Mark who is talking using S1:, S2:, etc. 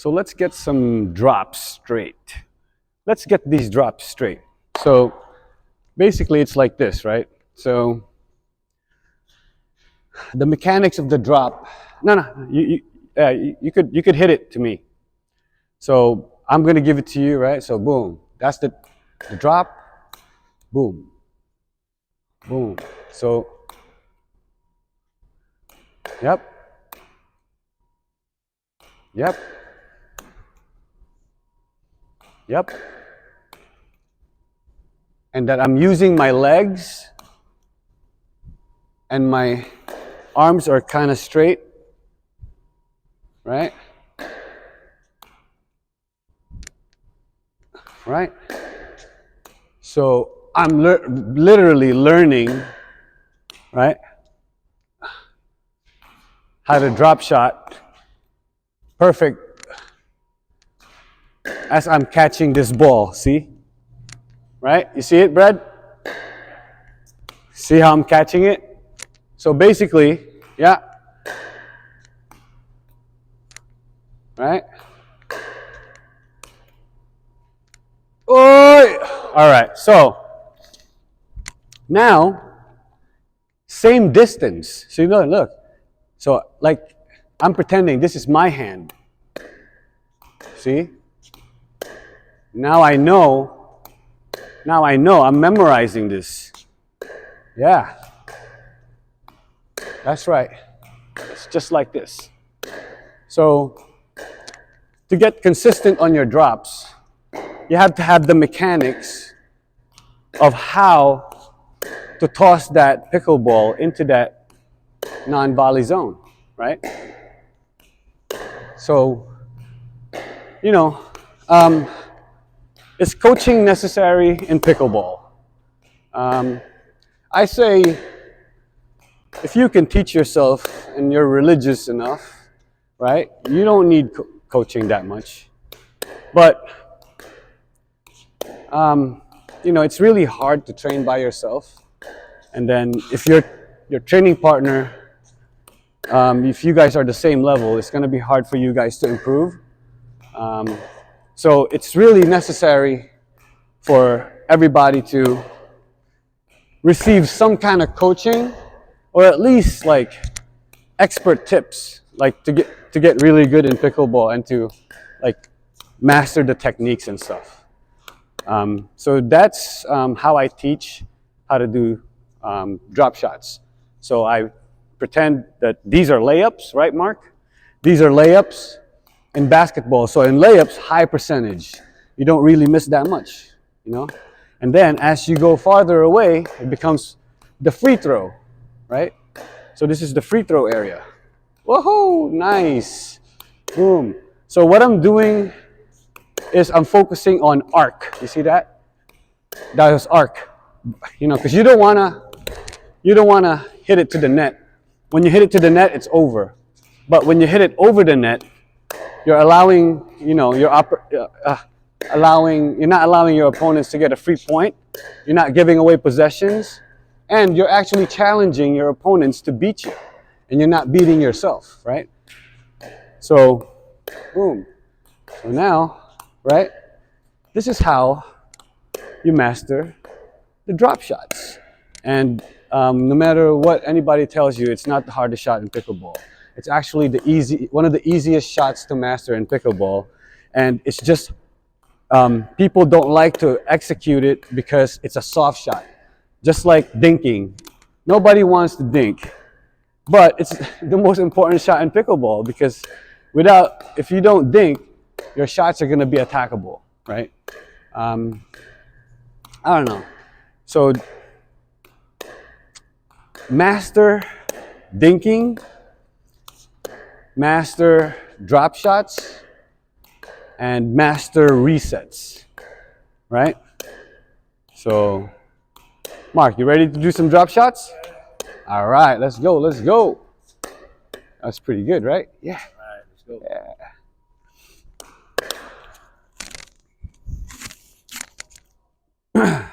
S1: So let's get some drops straight. Let's get these drops straight. So basically it's like this, right? So the mechanics of the drop, you could hit it to me. So I'm gonna give it to you, right? So boom, that's the drop, boom, boom. So, yep, yep, yep. And that I'm using my legs and my arms are kind of straight, right? Right? So I'm literally learning, right, how to drop shot perfect as I'm catching this ball, see? Right? You see it, Brad? See how I'm catching it? So basically, yeah. Right? Oi! All right, so now, same distance. So you know, look. So like, I'm pretending this is my hand. See? Now I know, I'm memorizing this. Yeah. That's right. It's just like this. So, to get consistent on your drops, you have to have the mechanics of how to toss that pickleball into that non-volley zone, right? So, you know, is coaching necessary in pickleball? I say, if you can teach yourself and you're religious enough, right, you don't need coaching that much. But, you know, it's really hard to train by yourself. And then if your training partner, if you guys are the same level, it's going to be hard for you guys to improve. So it's really necessary for everybody to receive some kind of coaching, or at least like expert tips, like to get really good in pickleball and to like master the techniques and stuff. So that's how I teach how to do drop shots. So I pretend that these are layups, right, Mark? These are layups in basketball. So in layups, high percentage. You don't really miss that much, you know? And then as you go farther away, it becomes the free throw, right? So this is the free throw area. Woohoo, nice. Boom. So what I'm doing is I'm focusing on arc. You see that? That is arc. You know, because you don't wanna hit it to the net. When you hit it to the net, it's over. But when you hit it over the net, you're allowing, you know, you're not allowing your opponents to get a free point. You're not giving away possessions, and you're actually challenging your opponents to beat you, and you're not beating yourself, right? So, boom. So now, right? This is how you master the drop shots. And no matter what anybody tells you, it's not the hardest shot in pickleball. It's actually one of the easiest shots to master in pickleball. And it's just, people don't like to execute it because it's a soft shot. Just like dinking. Nobody wants to dink. But it's the most important shot in pickleball because if you don't dink, your shots are going to be attackable, right? I don't know. So, master dinking, master drop shots, and master resets, right? So, Mark, you ready to do some drop shots? All right, let's go, let's go. That's pretty good, right? Yeah.
S2: All right, let's go.
S1: Yeah.